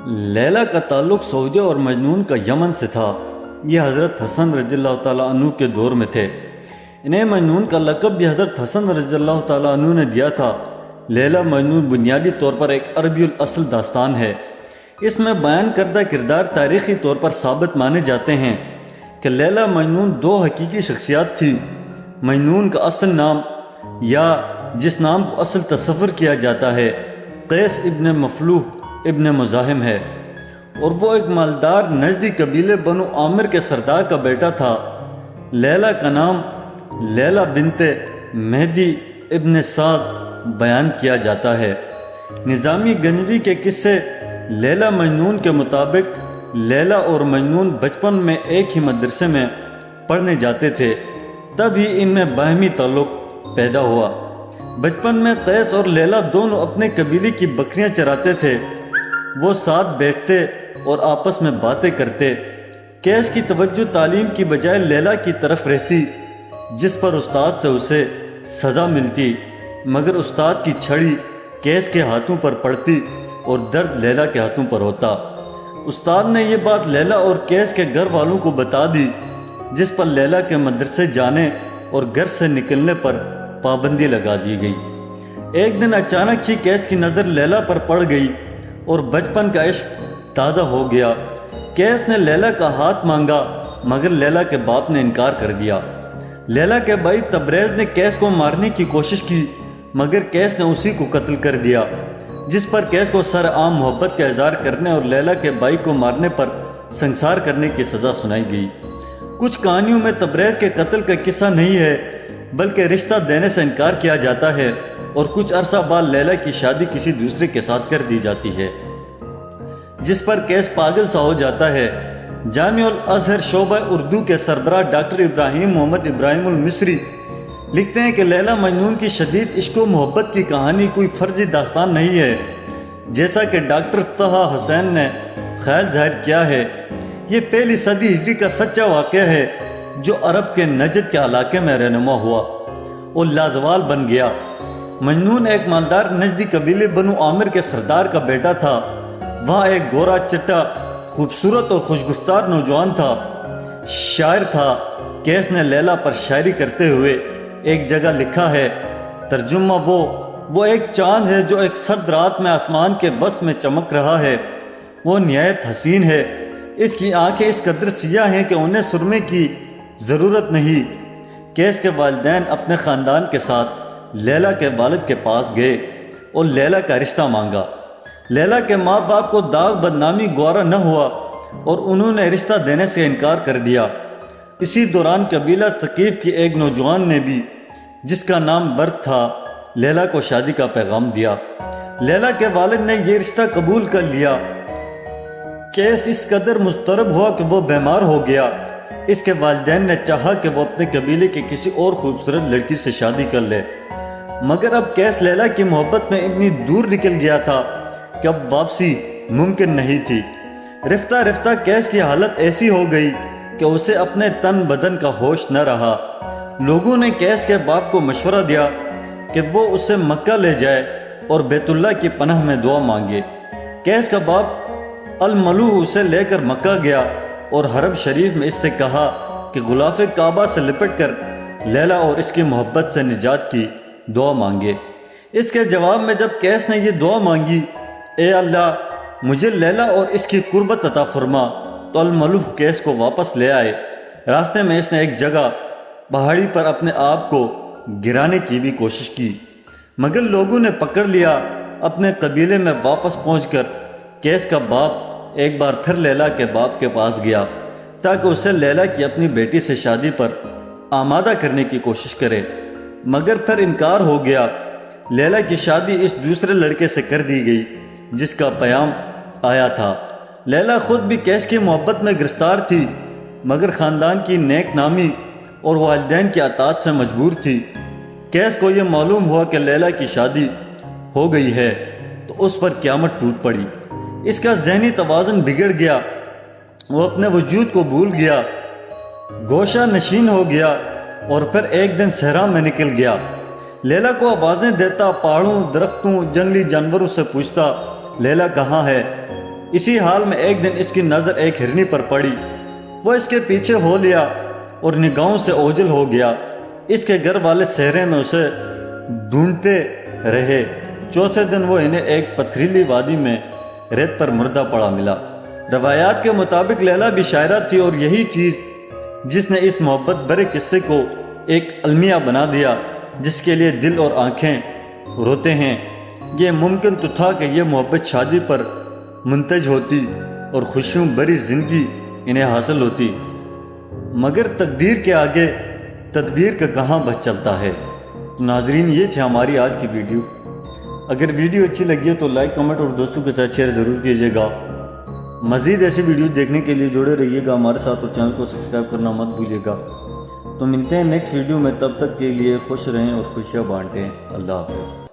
لیلا کا تعلق سعودیہ اور مجنون کا یمن سے تھا۔ یہ حضرت حسن رضی اللہ تعالیٰ عنہ کے دور میں تھے۔ انہیں مجنون کا لقب بھی حضرت حسن رضی اللہ تعالیٰ عنہ نے دیا تھا۔ لیلا مجنون بنیادی طور پر ایک عربی الاصل داستان ہے۔ اس میں بیان کردہ کردار تاریخی طور پر ثابت مانے جاتے ہیں کہ لیلا مجنون دو حقیقی شخصیات تھی۔ مجنون کا اصل نام یا جس نام کو اصل تصور کیا جاتا ہے قیس ابن مفلوح ابن مزاحم ہے، اور وہ ایک مالدار نجدی قبیلے بنو عامر کے سردار کا بیٹا تھا۔ لیلا کا نام لیلا بنت مہدی ابن سعد بیان کیا جاتا ہے۔ نظامی گنجوی کے قصے لیلا مجنون کے مطابق لیلا اور مجنون بچپن میں ایک ہی مدرسے میں پڑھنے جاتے تھے، تب ہی ان میں باہمی تعلق پیدا ہوا۔ بچپن میں قیس اور لیلا دونوں اپنے قبیلے کی بکریاں چراتے تھے۔ وہ ساتھ بیٹھتے اور آپس میں باتیں کرتے۔ قیس کی توجہ تعلیم کی بجائے لیلا کی طرف رہتی، جس پر استاد سے اسے سزا ملتی، مگر استاد کی چھڑی قیس کے ہاتھوں پر پڑتی اور درد لیلا کے ہاتھوں پر ہوتا۔ استاد نے یہ بات لیلا اور قیس کے گھر والوں کو بتا دی، جس پر لیلا کے مدرسے جانے اور گھر سے نکلنے پر پابندی لگا دی گئی۔ ایک دن اچانک ہی قیس کی نظر لیلا پر پڑ گئی اور بچپن کا عشق تازہ ہو گیا۔ قیس نے لیلا کا ہاتھ مانگا، مگر لیلا کے باپ نے انکار کر دیا۔ لیلا کے بھائی تبریز نے قیس کو مارنے کی کوشش کی، مگر قیس نے اسی کو قتل کر دیا، جس پر قیس کو سر عام محبت کا اظہار کرنے اور لیلا کے بھائی کو مارنے پر سنسار کرنے کی سزا سنائی گئی۔ کچھ کہانیوں میں تبریز کے قتل کا قصہ نہیں ہے، بلکہ رشتہ دینے سے انکار کیا جاتا ہے، اور کچھ عرصہ بعد لیلا کی شادی کسی دوسرے کے ساتھ کر دی جاتی ہے، جس پر قیس پاگل سا ہو جاتا ہے۔ جامع الازہر شعبہ اردو کے سربراہ ڈاکٹر ابراہیم محمد ابراہیم المصری لکھتے ہیں کہ لیلا مجنون کی شدید عشق و محبت کی کہانی کوئی فرضی داستان نہیں ہے، جیسا کہ ڈاکٹر طہ حسین نے خیال ظاہر کیا ہے۔ یہ پہلی صدی ہجری کا سچا واقعہ ہے، جو عرب کے نجد کے علاقے میں رہنما ہوا اور لازوال بن گیا۔ مجنون ایک مالدار نجدی قبیلے بنو عامر کے سردار کا بیٹا تھا۔ وہاں ایک گورا چٹا خوبصورت اور خوشگفتار نوجوان تھا، شاعر تھا۔ قیس نے لیلا پر شاعری کرتے ہوئے ایک جگہ لکھا ہے، ترجمہ وہ ایک چاند ہے جو ایک سرد رات میں آسمان کے وسط میں چمک رہا ہے۔ وہ نہایت حسین ہے، اس کی آنکھیں اس قدر سیاہ ہیں کہ انہیں سرمے کی ضرورت نہیں۔ قیس کے والدین اپنے خاندان کے ساتھ لیلا کے والد کے پاس گئے اور لیلا کا رشتہ مانگا۔ لیلا کے ماں باپ کو داغ بدنامی گوارا نہ ہوا اور انہوں نے رشتہ دینے سے انکار کر دیا۔ اسی دوران قبیلہ ثقیف کی ایک نوجوان نے بھی، جس کا نام برد تھا، لیلا کو شادی کا پیغام دیا۔ لیلا کے والد نے یہ رشتہ قبول کر لیا۔ قیس اس قدر مضطرب ہوا کہ وہ بیمار ہو گیا۔ اس کے والدین نے چاہا کہ وہ اپنے قبیلے کے کسی اور خوبصورت لڑکی سے شادی کر لے، مگر اب قیس لیلا کی محبت میں اتنی دور نکل گیا تھا کہ اب واپسی ممکن نہیں تھی۔ رفتہ رفتہ قیس کی حالت ایسی ہو گئی کہ اسے اپنے تن بدن کا ہوش نہ رہا۔ لوگوں نے قیس کے باپ کو مشورہ دیا کہ وہ اسے مکہ لے جائے اور بیت اللہ کی پناہ میں دعا مانگے۔ قیس کا باپ الملوح اسے لے کر مکہ گیا اور حرم شریف میں اس سے کہا کہ غلاف کعبہ سے لپٹ کر لیلا اور اس کی محبت سے نجات کی دعا مانگے۔ اس کے جواب میں جب قیس نے یہ دعا مانگی، اے اللہ مجھے لیلا اور اس کی قربت عطا فرما، تو الملوح قیس کو واپس لے آئے۔ راستے میں اس نے ایک جگہ پہاڑی پر اپنے آپ کو گرانے کی بھی کوشش کی، مگر لوگوں نے پکڑ لیا۔ اپنے قبیلے میں واپس پہنچ کر قیس کا باپ ایک بار پھر لیلا کے باپ کے پاس گیا تاکہ اسے لیلا کی اپنی بیٹی سے شادی پر آمادہ کرنے کی کوشش کرے، مگر پھر انکار ہو گیا۔ لیلا کی شادی اس دوسرے لڑکے سے کر دی گئی جس کا پیام آیا تھا۔ لیلا خود بھی قیس کی محبت میں گرفتار تھی، مگر خاندان کی نیک نامی اور والدین کی اطاعت سے مجبور تھی۔ قیس کو یہ معلوم ہوا کہ لیلا کی شادی ہو گئی ہے تو اس پر قیامت ٹوٹ پڑی۔ اس کا ذہنی توازن بگڑ گیا، وہ اپنے وجود کو بھول گیا، گوشہ نشین ہو گیا اور پھر ایک دن صحرا میں نکل گیا۔ لیلا کو آوازیں دیتا، پہاڑوں، درختوں، جنگلی جانوروں سے پوچھتا، لیلا کہاں ہے؟ اسی حال میں ایک دن اس کی نظر ایک ہرنی پر پڑی۔ وہ اس کے پیچھے ہو لیا اور نگاہوں سے اوجھل ہو گیا۔ اس کے گھر والے صحرے میں اسے ڈھونڈتے رہے۔ چوتھے دن وہ انہیں ایک پتھریلی وادی میں ریت پر مردہ پڑا ملا۔ روایات کے مطابق لیلا بھی شاعرہ تھی، اور یہی چیز جس نے اس محبت بھرے قصے کو ایک المیہ بنا دیا جس کے لیے دل اور آنکھیں روتے ہیں۔ یہ ممکن تو تھا کہ یہ محبت شادی پر منتج ہوتی اور خوشیوں بھری زندگی انہیں حاصل ہوتی، مگر تقدیر کے آگے تدبیر کا کہاں بس چلتا ہے۔ تو ناظرین، یہ تھی ہماری آج کی ویڈیو۔ اگر ویڈیو اچھی لگی ہے تو لائک، کمنٹ اور دوستوں کے ساتھ شیئر ضرور کیجیے گا۔ مزید ایسی ویڈیوز دیکھنے کے لیے جڑے رہیے گا ہمارے ساتھ، اور چینل کو سبسکرائب کرنا مت بھولیے گا۔ تو ملتے ہیں نیکسٹ ویڈیو میں، تب تک کے لیے خوش رہیں اور خوشیاں بانٹیں۔ اللہ حافظ۔